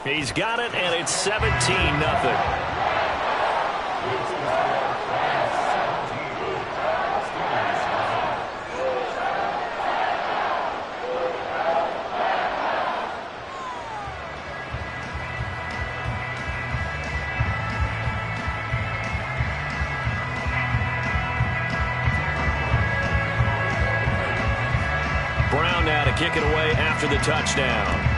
He's got it, and it's 17-0. Brown now to kick it away after the touchdown.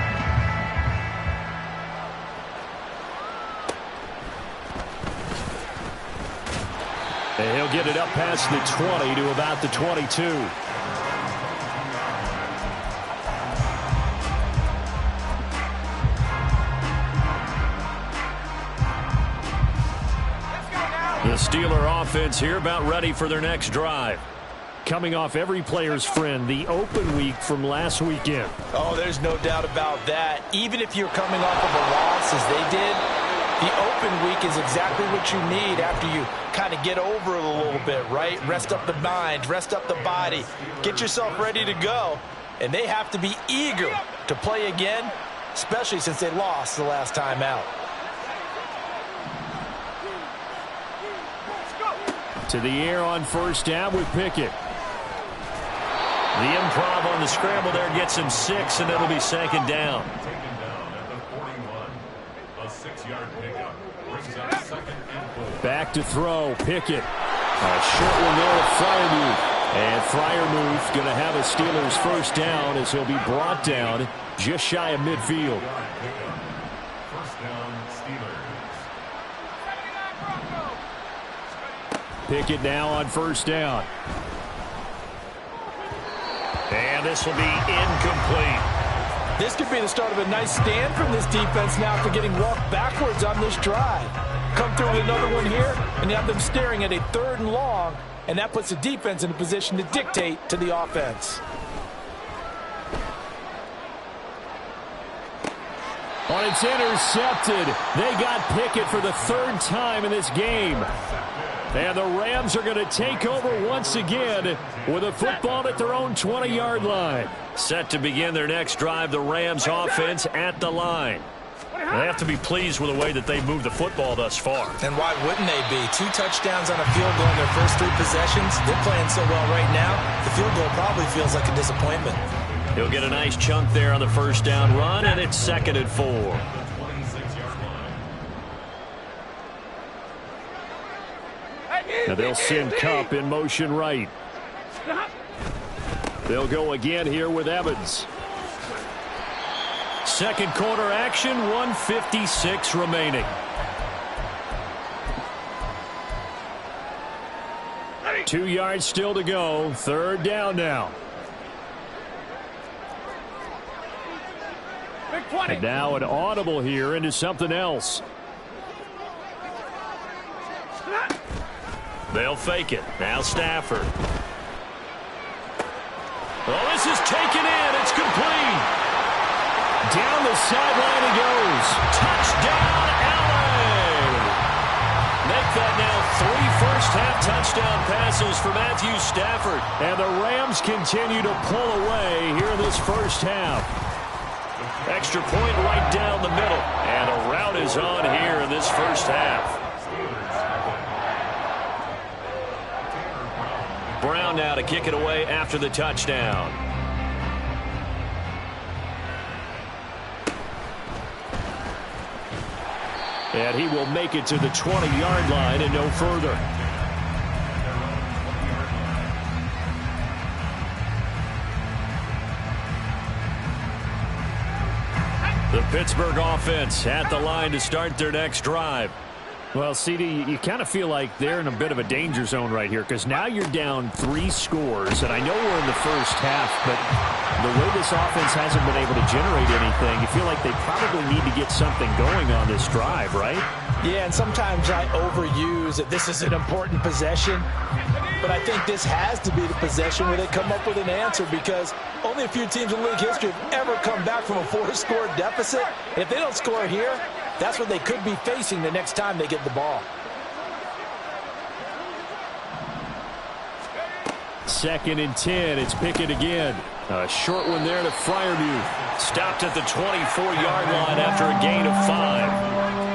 And he'll get it up past the 20 to about the 22. The Steeler offense here about ready for their next drive. Coming off every player's friend, the open week from last weekend. Oh, there's no doubt about that. Even if you're coming off of a loss as they did, the open week is exactly what you need after you kind of get over it a little bit, right? Rest up the mind, rest up the body, get yourself ready to go. And they have to be eager to play again, especially since they lost the last time out. To the air on first down with Pickett. The improv on the scramble there gets him 6, and it'll be second down. Taken down at the 41. A 6-yard pickup brings up second and 4. Back to throw, Pickett. A short one there to Freiermuth. And Freiermuth going to have a Steelers first down as he'll be brought down just shy of midfield. First down, Steelers. Pickett now on first down. And this will be incomplete. This could be the start of a nice stand from this defense now after getting walked backwards on this drive. Come through with another one here, and you have them staring at a 3rd and long, and that puts the defense in a position to dictate to the offense. Oh, it's intercepted. They got Pickett for the 3rd time in this game. And the Rams are going to take over once again with a football at their own 20-yard line. Set to begin their next drive, the Rams offense at the line. They have to be pleased with the way that they've moved the football thus far. And why wouldn't they be? 2 touchdowns on a field goal in their first 3 possessions. They're playing so well right now, the field goal probably feels like a disappointment. He'll get a nice chunk there on the first down run, and it's 2nd and 4. Now they'll send Kupp in motion right. They'll go again here with Evans. Second quarter action, 1:56 remaining. Two yards still to go. 3rd down now. And now an audible here into something else. They'll fake it. Now Stafford. Oh, this is taken in. It's complete. Down the sideline he goes. Touchdown, LA. Make that now 3 first-half touchdown passes for Matthew Stafford. And the Rams continue to pull away here in this first half. Extra point right down the middle. And a rout is on here in this first half. Brown now to kick it away after the touchdown. And he will make it to the 20-yard line and no further. The Pittsburgh offense at the line to start their next drive. Well, CD, you kind of feel like they're in a bit of a danger zone right here because now you're down 3 scores, and I know we're in the first half, but the way this offense hasn't been able to generate anything, you feel like they probably need to get something going on this drive, right? Yeah, and sometimes I overuse that this is an important possession, but I think this has to be the possession where they come up with an answer because only a few teams in league history have ever come back from a 4-score deficit. And if they don't score here, that's what they could be facing the next time they get the ball. 2nd and 10. It's Pickett again. A short one there to Freiermuth. Stopped at the 24-yard line after a gain of 5.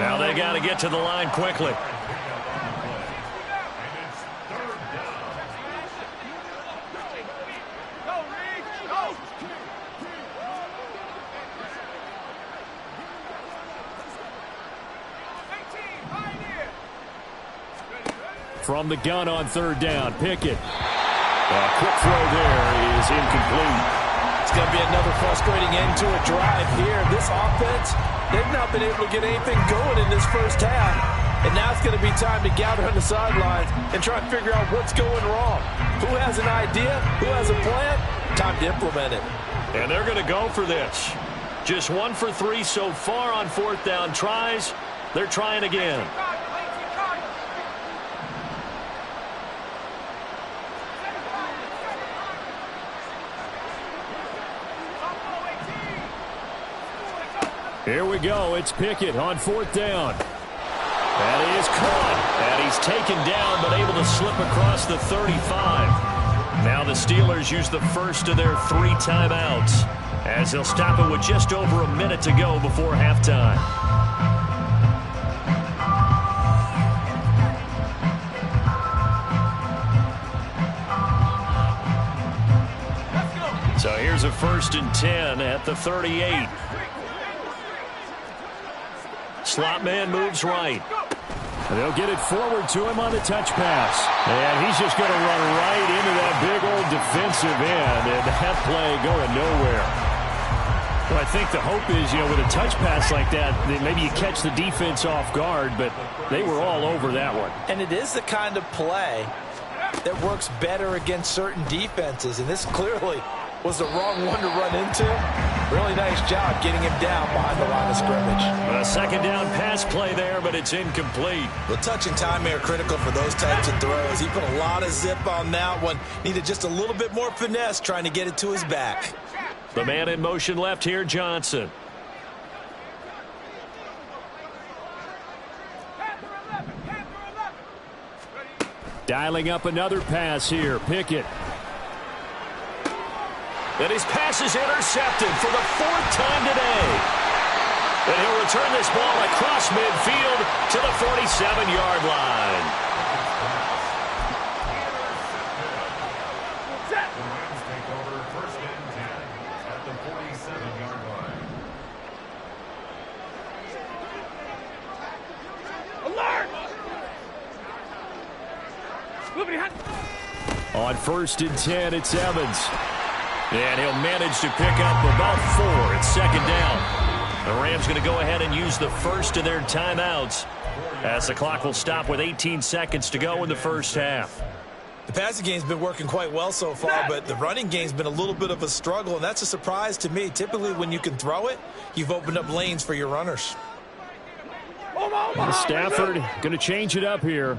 Now they got to get to the line quickly. From the gun on 3rd down, Pickett. A quick throw there is incomplete. It's going to be another frustrating end to a drive here. This offense, they've not been able to get anything going in this first half. And now it's going to be time to gather on the sidelines and try and figure out what's going wrong. Who has an idea? Who has a plan? Time to implement it. And they're going to go for this. Just 1 for 3 so far on 4th down tries. They're trying again. Here we go. It's Pickett on 4th down. That is caught. And he's taken down but able to slip across the 35. Now the Steelers use the first of their 3 timeouts as they'll stop it with just over a minute to go before halftime. So here's a 1st and 10 at the 38. Slot man moves right. They'll get it forward to him on the touch pass. And he's just going to run right into that big old defensive end. And that play going nowhere. Well, I think the hope is, with a touch pass like that, maybe you catch the defense off guard, but they were all over that one. And it is the kind of play that works better against certain defenses. And this clearly was the wrong one to run into. Really nice job getting him down behind the line of scrimmage. A 2nd down pass play there, but it's incomplete. Well, touch and timing are critical for those types of throws. He put a lot of zip on that one. Needed just a little bit more finesse trying to get it to his back. The man in motion left here, Johnson. Dialing up another pass here, Pickett. And his pass is intercepted for the 4th time today. And he'll return this ball across midfield to the 47-yard line. The Rams take over 1st and 10 at the 47-yard line. Alert! On 1st and 10, it's Evans. And he'll manage to pick up about 4. It's 2nd down. The Rams going to go ahead and use the first of their timeouts as the clock will stop with 18 seconds to go in the first half. The passing game's been working quite well so far, but the running game's been a little bit of a struggle, and that's a surprise to me. Typically, when you can throw it, you've opened up lanes for your runners. Stafford going to change it up here.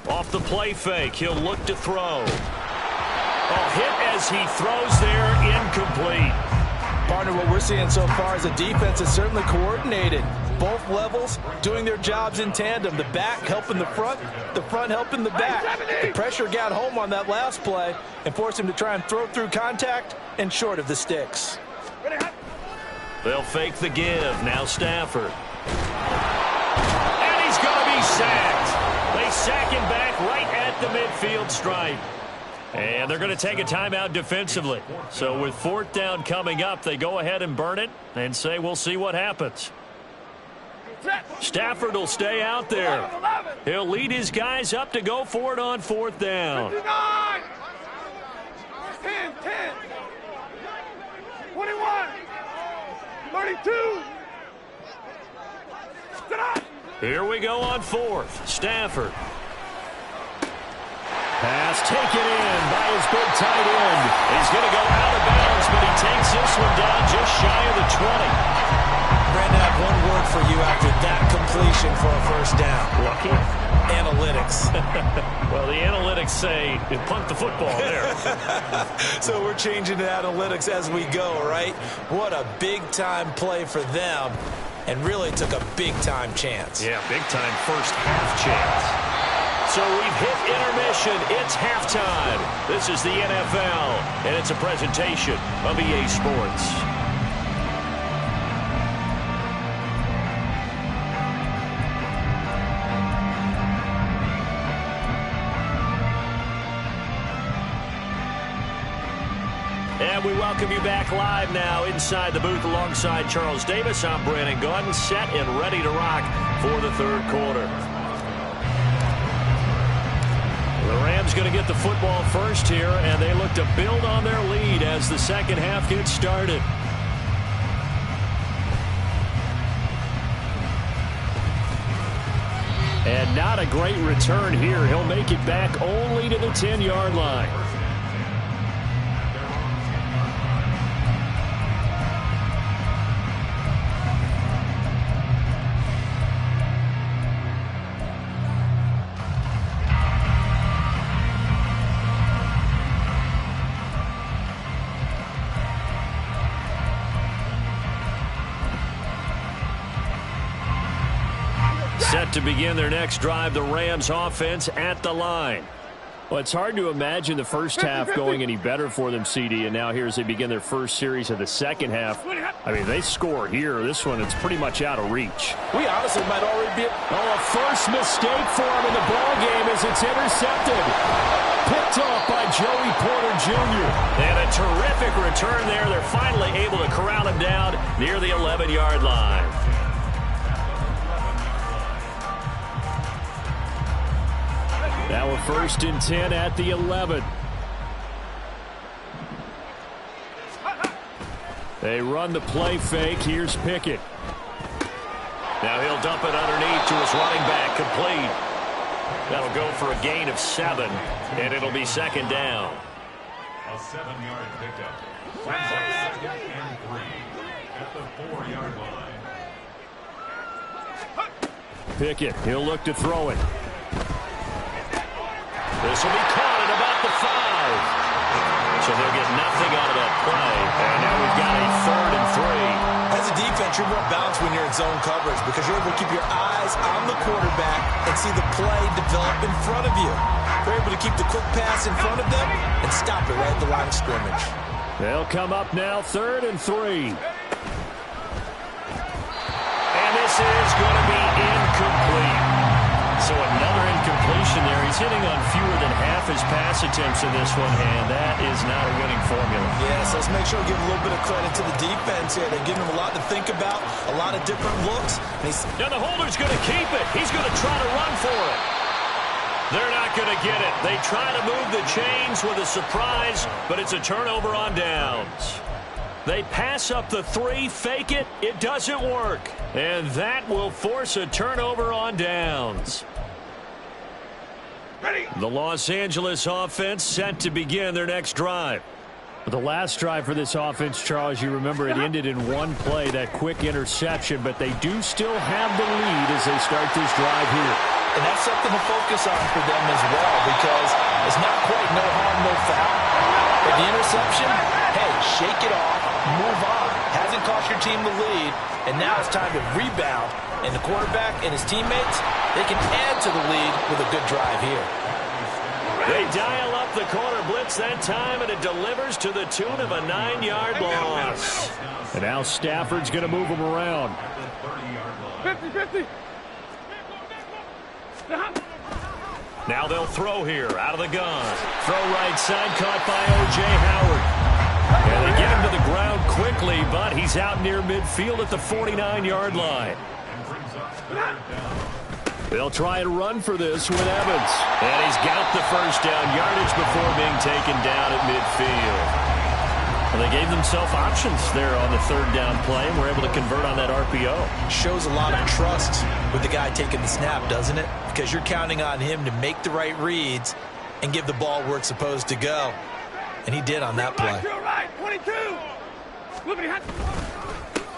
Off the play fake, he'll look to throw. A hit as he throws there, incomplete. Partner, what we're seeing so far is a defense that's certainly coordinated. Both levels doing their jobs in tandem. The back helping the front helping the back. The pressure got home on that last play and forced him to try and throw through contact and short of the sticks. They'll fake the give. Now Stafford. And he's going to be sacked. They sack him back right at the midfield stripe. And they're going to take a timeout defensively. So with 4th down coming up, they go ahead and burn it and say we'll see what happens. Stafford will stay out there. He'll lead his guys up to go for it on 4th down. 10, 10, 21, 32. Here we go on 4th. Stafford. Pass taken in by his big tight end. He's going to go out of bounds, but he takes this one down just shy of the 20. Brandon, I have one word for you after that completion for a 1st down. Lucky? Analytics. Well, the analytics say punt the football there. So we're changing to analytics as we go, right? What a big-time play for them, and really took a big-time chance. Yeah, big-time first half chance. So we've hit intermission. It's halftime. This is the NFL, and it's a presentation of EA Sports. And we welcome you back live now inside the booth alongside Charles Davis. I'm Brandon Gaudin, set and ready to rock for the third quarter. The Rams going to get the football first here, and they look to build on their lead as the second half gets started. And not a great return here. He'll make it back only to the 10-yard line. Set to begin their next drive, the Rams offense at the line. Well, it's hard to imagine the first half going any better for them, CD, and now here as they begin their first series of the second half. I mean, they score here. This one, it's pretty much out of reach. We honestly might already be... Oh, a first mistake for him in the ball game as it's intercepted. Picked off by Joey Porter Jr. And a terrific return there. They're finally able to corral him down near the 11-yard line. Now a 1st and 10 at the 11. They run the play fake. Here's Pickett. Now he'll dump it underneath to his running back. Complete. That'll go for a gain of 7, and it'll be second down. A 7-yard pickup. Brings up 2nd and 3 at the 4-yard line. Pickett, he'll look to throw it. This will be caught at about the 5. So they'll get nothing out of that play. And now we've got a 3rd and 3. As a defense, you're more balanced when you're in zone coverage because you're able to keep your eyes on the quarterback and see the play develop in front of you. You're able to keep the quick pass in front of them and stop it right at the line of scrimmage. They'll come up now 3rd and 3. And this is going to be incomplete. So another incompletion there. He's hitting on fewer than half his pass attempts in this one, and that is not a winning formula. Yeah, so let's make sure we give a little bit of credit to the defense here. They're giving him a lot to think about, a lot of different looks. Now the holder's going to keep it. He's going to try to run for it. They're not going to get it. They try to move the chains with a surprise, but it's a turnover on downs. They pass up the 3, fake it. It doesn't work. And that will force a turnover on downs. The Los Angeles offense set to begin their next drive. The last drive for this offense, Charles, you remember it ended in one play, that quick interception, but they do still have the lead as they start this drive here. And that's something to focus on for them as well because it's not quite no harm, no foul. But the interception, hey, shake it off, move on. Hasn't cost your team the lead, and now it's time to rebound. And the quarterback and his teammates, they can add to the lead with a good drive here. They dial up the corner blitz that time, and it delivers to the tune of a 9-yard loss. And now Stafford's going to move him around. 50-50. Now they'll throw here out of the gun. Throw right side, caught by O.J. Howard. And they get him to the ground quickly, but he's out near midfield at the 49-yard line. They'll try and run for this with Evans. And he's got the first down yardage before being taken down at midfield. Well, they gave themselves options there on the 3rd down play and were able to convert on that RPO. Shows a lot of trust with the guy taking the snap, doesn't it? Because you're counting on him to make the right reads and give the ball where it's supposed to go. And he did on that play. Right, 22.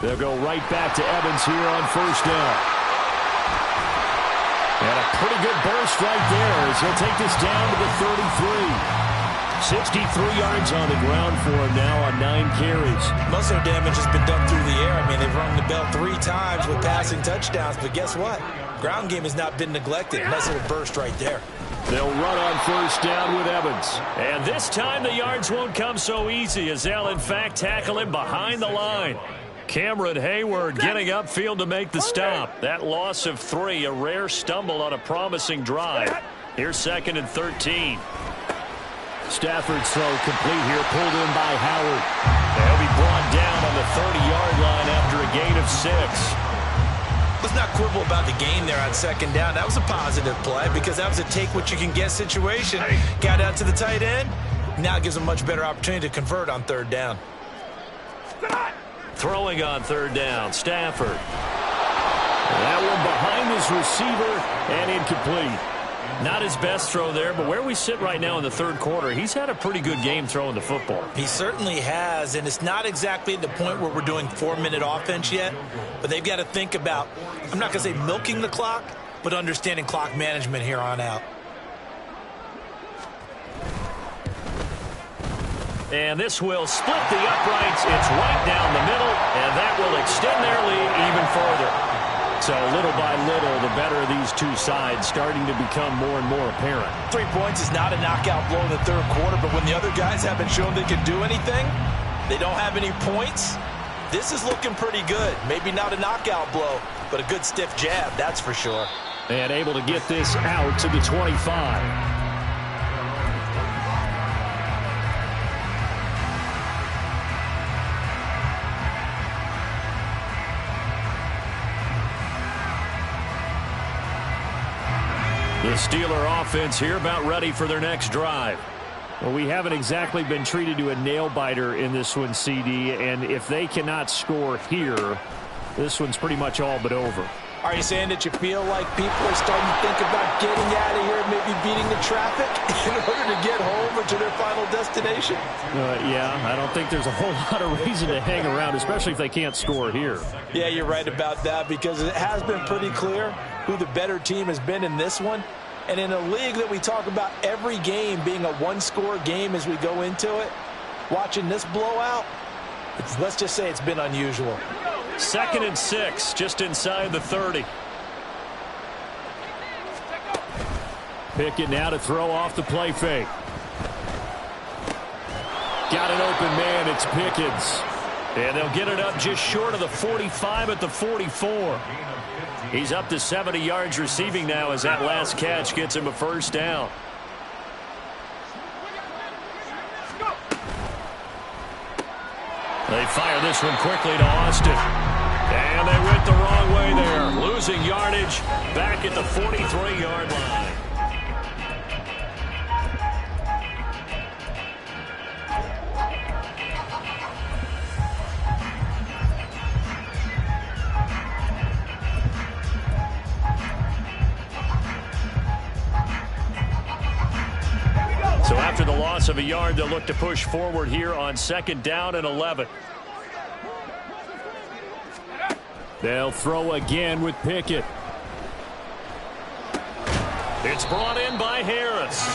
They'll go right back to Evans here on 1st down. And a pretty good burst right there as he'll take this down to the 33. 63 yards on the ground for him now on 9 carries. Most of the damage has been done through the air. I mean, they've rung the bell 3 times with passing touchdowns, but guess what? Ground game has not been neglected. Nice little burst right there. They'll run on first down with Evans. And this time the yards won't come so easy as they'll, in fact, tackle him behind the line. Cameron Hayward getting upfield to make the stop. That loss of 3, a rare stumble on a promising drive. Here's 2nd and 13. Stafford's throw complete here, pulled in by Howard. They'll be brought down on the 30-yard line after a gain of 6. Let's not quibble about the gain there on 2nd down. That was a positive play because that was a take-what-you-can-get situation. Got out to the tight end. Now it gives a much better opportunity to convert on 3rd down. Throwing on 3rd down, Stafford. That one behind his receiver and incomplete. Not his best throw there, but where we sit right now in the 3rd quarter, he's had a pretty good game throwing the football. He certainly has, and it's not exactly at the point where we're doing 4-minute offense yet, but they've got to think about, I'm not going to say milking the clock, but understanding clock management here on out. And this will split the uprights. It's right down the middle, and that will extend their lead even further. So little by little, the better of these two sides starting to become more and more apparent. 3 points is not a knockout blow in the 3rd quarter, but when the other guys haven't shown they can do anything, they don't have any points, this is looking pretty good. Maybe not a knockout blow, but a good stiff jab, that's for sure. And able to get this out to the 25. The Steeler offense here about ready for their next drive. Well, we haven't exactly been treated to a nail-biter in this one, CD, and if they cannot score here, this one's pretty much all but over. Are you saying that you feel like people are starting to think about getting out of here and maybe beating the traffic in order to get home or to their final destination? Yeah, I don't think there's a whole lot of reason to hang around, especially if they can't score here. Yeah, you're right about that because it has been pretty clear who the better team has been in this one. And in a league that we talk about every game being a one-score game as we go into it, watching this blowout, let's just say it's been unusual. 2nd and 6, just inside the 30. Pickett now to throw off the play fake. Got an open man, it's Pickens. And they'll get it up just short of the 45 at the 44. He's up to 70 yards receiving now as that last catch gets him a first down. They fire this one quickly to Austin. And they went the wrong way there. Losing yardage back at the 43-yard line. So after the loss of a yard, they'll look to push forward here on 2nd down and 11. They'll throw again with Pickett. It's brought in by Harris.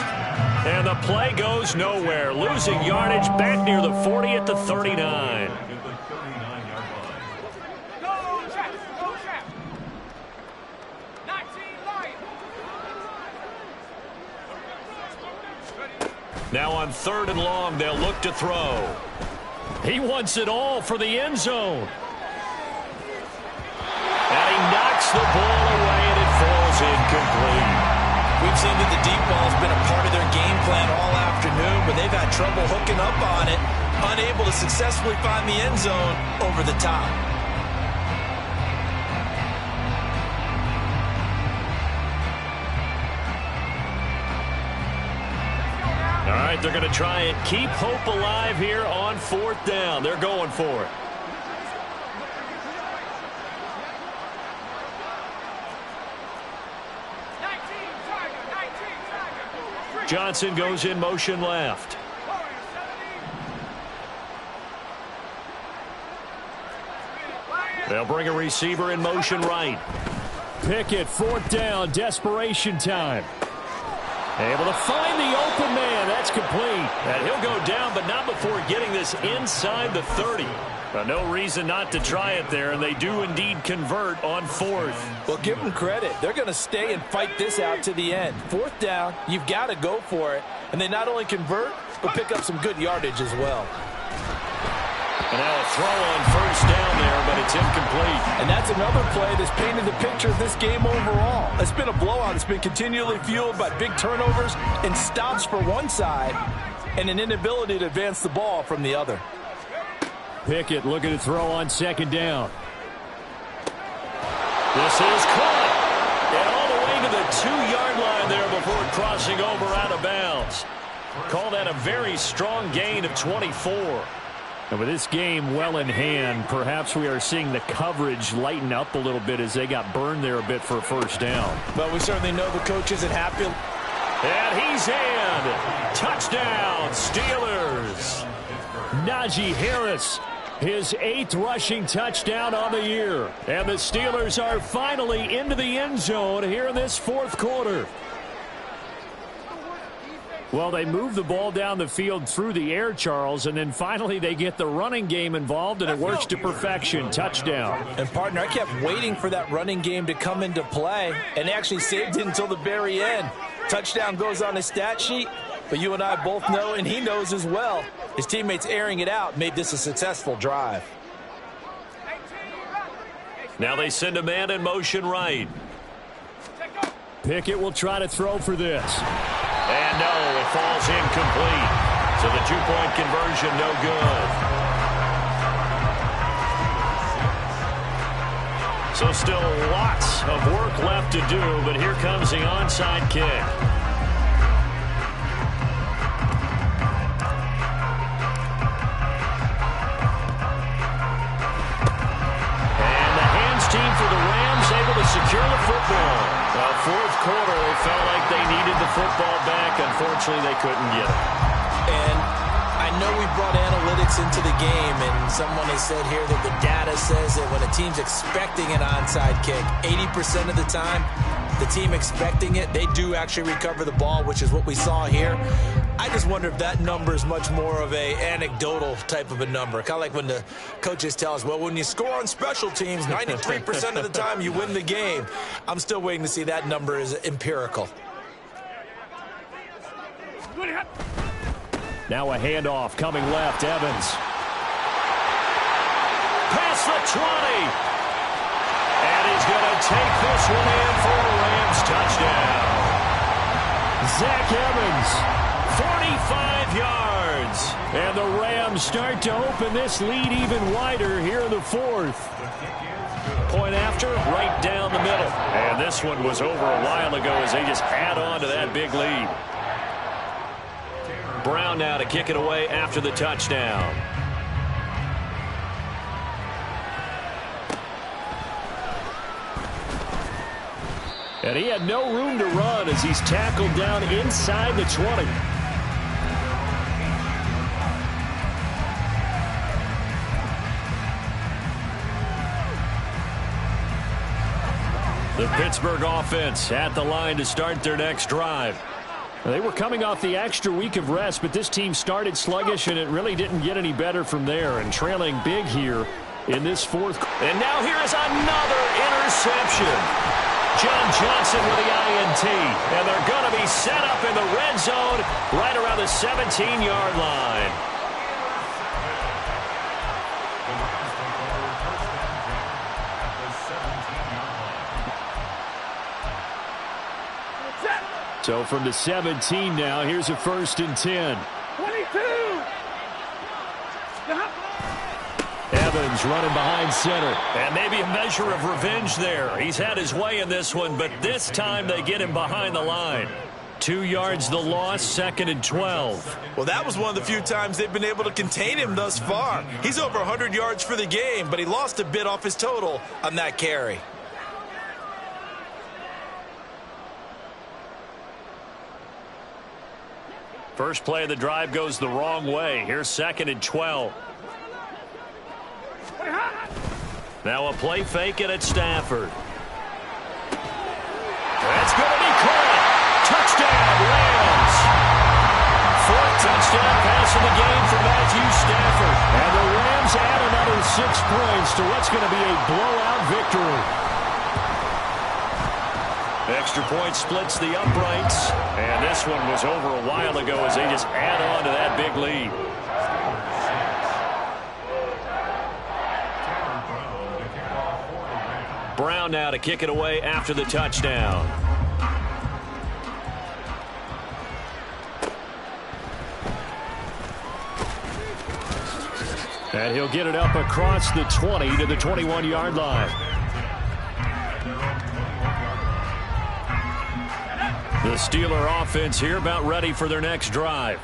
And the play goes nowhere. Losing yardage back near the 40 at the 39. Now on 3rd and long, they'll look to throw. He wants it all for the end zone. And he knocks the ball away, and it falls incomplete. We've seen that the deep ball has been a part of their game plan all afternoon, but they've had trouble hooking up on it, unable to successfully find the end zone over the top. All right, they're going to try and keep hope alive here on 4th down. They're going for it. Johnson goes in motion left. They'll bring a receiver in motion right. Pickett, 4th down, desperation time. Able to find the open man. That's complete. And he'll go down, but not before getting this inside the 30. No reason not to try it there, and they do indeed convert on 4th. Well, give them credit. They're going to stay and fight this out to the end. 4th down, you've got to go for it. And they not only convert, but pick up some good yardage as well. And now a throw on 1st down there, but it's incomplete. And that's another play that's painted the picture of this game overall. It's been a blowout. It's been continually fueled by big turnovers and stops for one side and an inability to advance the ball from the other. Pickett looking to throw on 2nd down. This is caught. And all the way to the 2-yard line there before crossing over out of bounds. Call that a very strong gain of 24. And with this game well in hand, perhaps we are seeing the coverage lighten up a little bit as they got burned there a bit for a 1st down. But we certainly know the coach isn't happy. And he's in. Touchdown, Steelers. Najee Harris, his 8th rushing touchdown on the year. And the Steelers are finally into the end zone here in this 4th quarter. Well, they move the ball down the field through the air, Charles, and then finally they get the running game involved, and it works to perfection. Touchdown. And, partner, I kept waiting for that running game to come into play, and they actually saved it until the very end. Touchdown goes on his stat sheet, but you and I both know, and he knows as well, his teammates airing it out made this a successful drive. Now they send a man in motion right. Pickett will try to throw for this. And no, it falls incomplete. So the 2-point conversion, no good. So still lots of work left to do, but here comes the onside kick. And the hands team for the Rams able to secure the football. 4th quarter, it felt like they needed the football back. Unfortunately, they couldn't get it. And I know we brought analytics into the game, and someone has said here that the data says that when a team's expecting an onside kick, 80% of the time, the team expecting it, they do actually recover the ball, which is what we saw here. I just wonder if that number is much more of a anecdotal type of a number. Kind of like when the coaches tell us, well, when you score on special teams, 93% of the time you win the game. I'm still waiting to see that number is empirical. Now a handoff coming left, Evans. Past the 20. And he's going to take this one in for a Rams touchdown. Zach Evans. 45 yards. And the Rams start to open this lead even wider here in the 4th. Point after, right down the middle. And this one was over a while ago as they just add on to that big lead. Brown now to kick it away after the touchdown. And he had no room to run as he's tackled down inside the 20. The Pittsburgh offense at the line to start their next drive. They were coming off the extra week of rest, but this team started sluggish, and it really didn't get any better from there. And trailing big here in this 4th. And now here is another interception. John Johnson with the INT. And they're going to be set up in the red zone right around the 17-yard line. So from the 17 now, here's a 1st and 10. 22. Evans running behind center. And maybe a measure of revenge there. He's had his way in this one, but this time they get him behind the line. 2 yards the loss, 2nd and 12. Well, that was one of the few times they've been able to contain him thus far. He's over 100 yards for the game, but he lost a bit off his total on that carry. First play of the drive goes the wrong way. Here's 2nd and 12. Now a play fake it at Stafford. That's going to be caught. Touchdown, Rams. 14 touchdown pass in the game for Matthew Stafford. And the Rams add another 6 points to what's going to be a blowout victory. Extra point splits the uprights. And this one was over a while ago as they just add on to that big lead. Brown now to kick it away after the touchdown. And he'll get it up across the 20 to the 21-yard line. The Steeler offense here about ready for their next drive.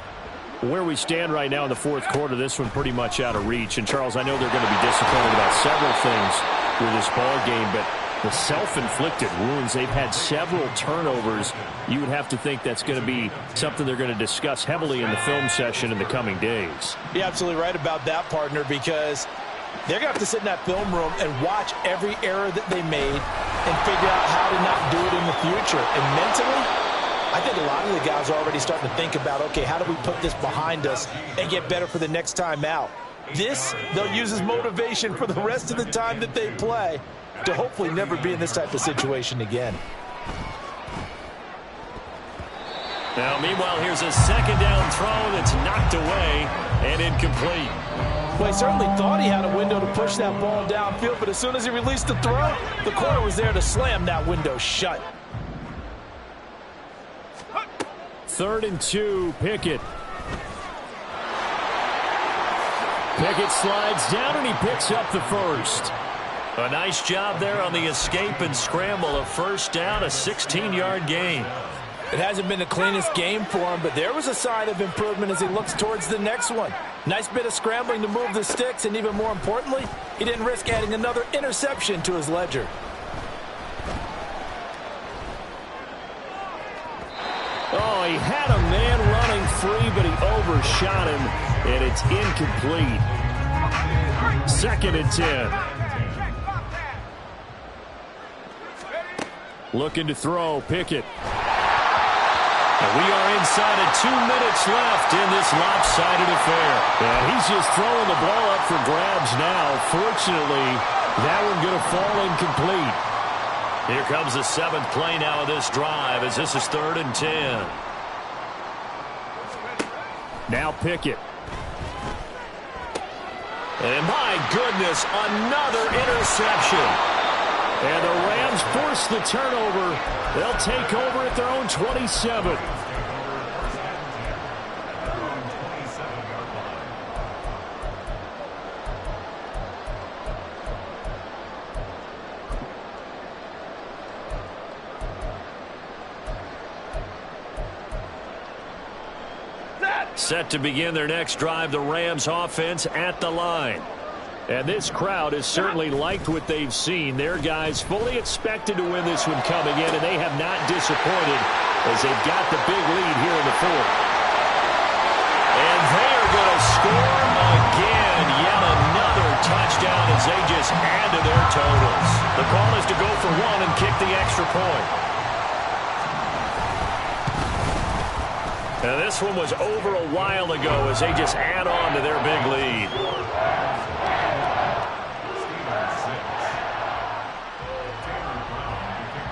Where we stand right now in the fourth quarter, this one pretty much out of reach. And, Charles, I know they're going to be disappointed about several things with this ball game, but the self-inflicted wounds, they've had several turnovers. You would have to think that's going to be something they're going to discuss heavily in the film session in the coming days. You're absolutely right about that, partner, because they're going to have to sit in that film room and watch every error that they made and figure out how to not do it in the future. And mentally, I think a lot of the guys are already starting to think about, okay, how do we put this behind us and get better for the next time out? This, they'll use as motivation for the rest of the time that they play to hopefully never be in this type of situation again. Now, meanwhile, here's a second down throw that's knocked away and incomplete. Well, he certainly thought he had a window to push that ball downfield, but as soon as he released the throw, the corner was there to slam that window shut. 3rd and 2, Pickett. Pickett slides down and he picks up the first. A nice job there on the escape and scramble. A first down, a 16-yard gain. It hasn't been the cleanest game for him, but there was a sign of improvement as he looks towards the next one. Nice bit of scrambling to move the sticks, and even more importantly, he didn't risk adding another interception to his ledger. Oh, he had a man running free, but he overshot him, and it's incomplete. 2nd and 10. Looking to throw, Pickett. And we are inside of 2 minutes left in this lopsided affair. And he's just throwing the ball up for grabs now. Fortunately, that one going to fall incomplete. Here comes the 7th play now of this drive as this is 3rd and 10. Now Pickett. And my goodness, another interception. And the Rams force the turnover. They'll take over at their own 27. Set to begin their next drive, the Rams offense at the line. And this crowd has certainly liked what they've seen. Their guys fully expected to win this one coming in, and they have not disappointed as they've got the big lead here in the fourth. And they're going to score again. Yet another touchdown as they just add to their totals. The call is to go for one and kick the extra point. Now this one was over a while ago as they just add on to their big lead.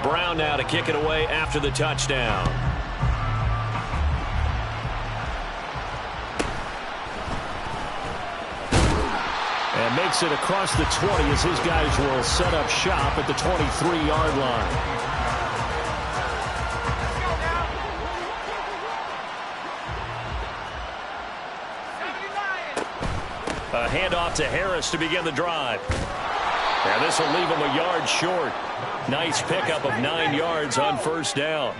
Brown now to kick it away after the touchdown. And makes it across the 20 as his guys will set up shop at the 23-yard line. A handoff to Harris to begin the drive. And this will leave him a yard short. Nice pickup of 9 yards on first down.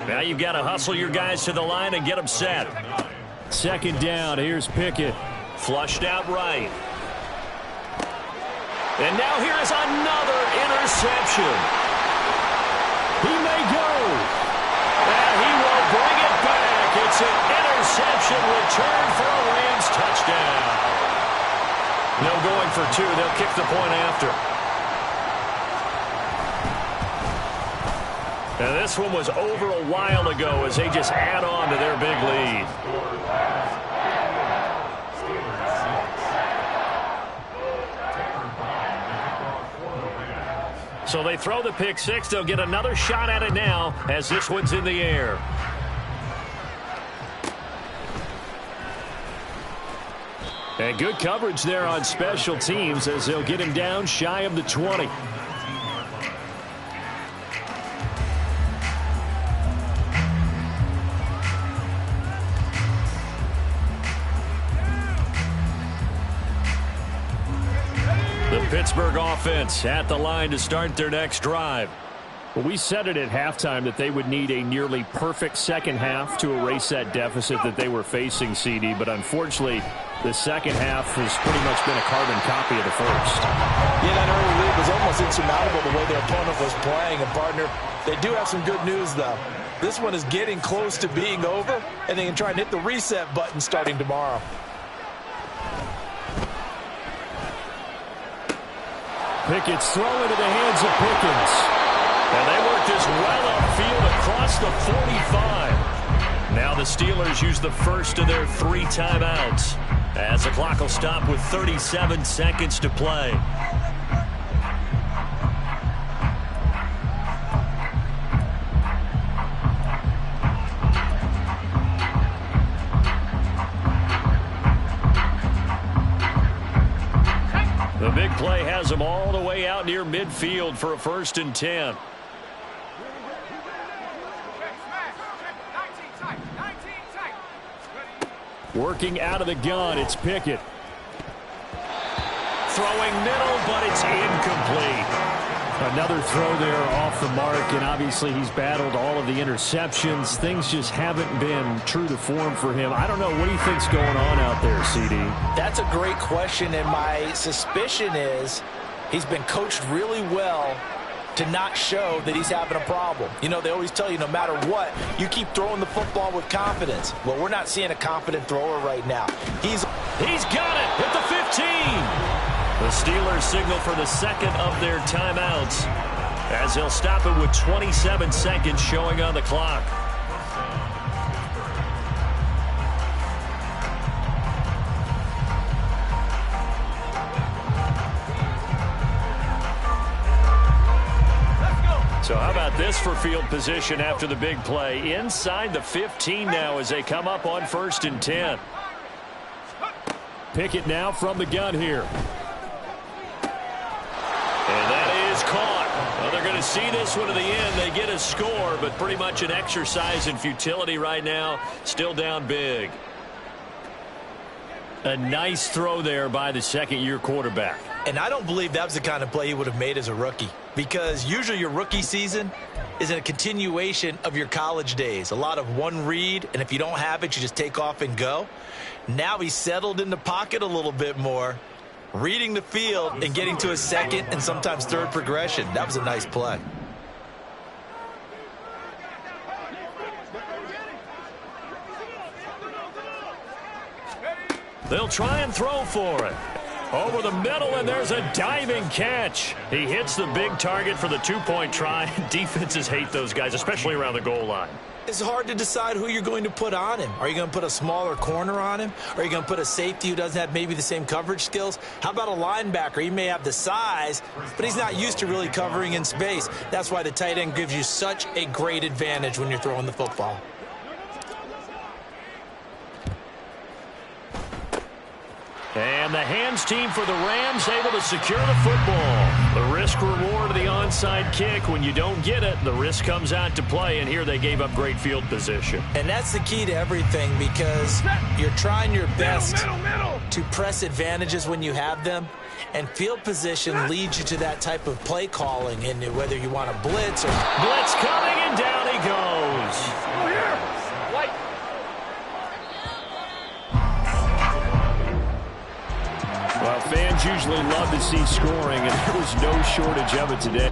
Now you've got to hustle your guys to the line and get them set. 2nd down, here's Pickett. Flushed out right. And now here is another interception. He may go. And he will bring it back. It's an interception return for a Rams touchdown. No going for 2. They'll kick the point after. And this one was over a while ago as they just add on to their big lead. So they throw the pick six. They'll get another shot at it now as this one's in the air. And good coverage there on special teams as they'll get him down shy of the 20. The Pittsburgh offense at the line to start their next drive. Well, we said it at halftime that they would need a nearly perfect second half to erase that deficit that they were facing, CD. But unfortunately, the second half has pretty much been a carbon copy of the first. Yeah, that early lead was almost insurmountable the way their opponent was playing. And, partner, they do have some good news, though. This one is getting close to being over, and they can try and hit the reset button starting tomorrow. Pickett's throw into the hands of Pickens. And they work this well upfield across the 45. Now the Steelers use the first of their 3 timeouts as the clock will stop with 37 seconds to play. The big play has them all the way out near midfield for a 1st and 10. Working out of the gun, it's Pickett. Throwing middle, but it's incomplete. Another throw there off the mark, and obviously he's battled all of the interceptions. Things just haven't been true to form for him. I don't know. What do you think's going on out there, CD? That's a great question, and my suspicion is he's been coached really well to not show that he's having a problem. You know, they always tell you no matter what, you keep throwing the football with confidence. Well, we're not seeing a confident thrower right now. He's got it at the 15. The Steelers signal for the second of their timeouts as they'll stop it with 27 seconds showing on the clock. So how about this for field position after the big play? Inside the 15 now as they come up on 1st and 10. Pickett now from the gun here. And that is caught. Well, they're going to see this one to the end. They get a score, but pretty much an exercise in futility right now. Still down big. A nice throw there by the second-year quarterback. And I don't believe that was the kind of play he would have made as a rookie, because usually your rookie season is a continuation of your college days. A lot of one read, and if you don't have it, you just take off and go. Now he's settled in the pocket a little bit more, reading the field and getting to a second and sometimes third progression. That was a nice play. They'll try and throw for it. Over the middle, and there's a diving catch. He hits the big target for the 2-point try. Defenses hate those guys, especially around the goal line. It's hard to decide who you're going to put on him. Are you going to put a smaller corner on him? Or are you going to put a safety who doesn't have maybe the same coverage skills? How about a linebacker? He may have the size, but he's not used to really covering in space. That's why the tight end gives you such a great advantage when you're throwing the football. And the hands team for the Rams able to secure the football. The risk reward of the onside kick. When you don't get it, the risk comes out to play, and here they gave up great field position. And that's the key to everything, because you're trying your best to press advantages when you have them, and field position leads you to that type of play calling, and whether you want to blitz or... Blitz coming, and down he goes. Well, fans usually love to see scoring, and there was no shortage of it today.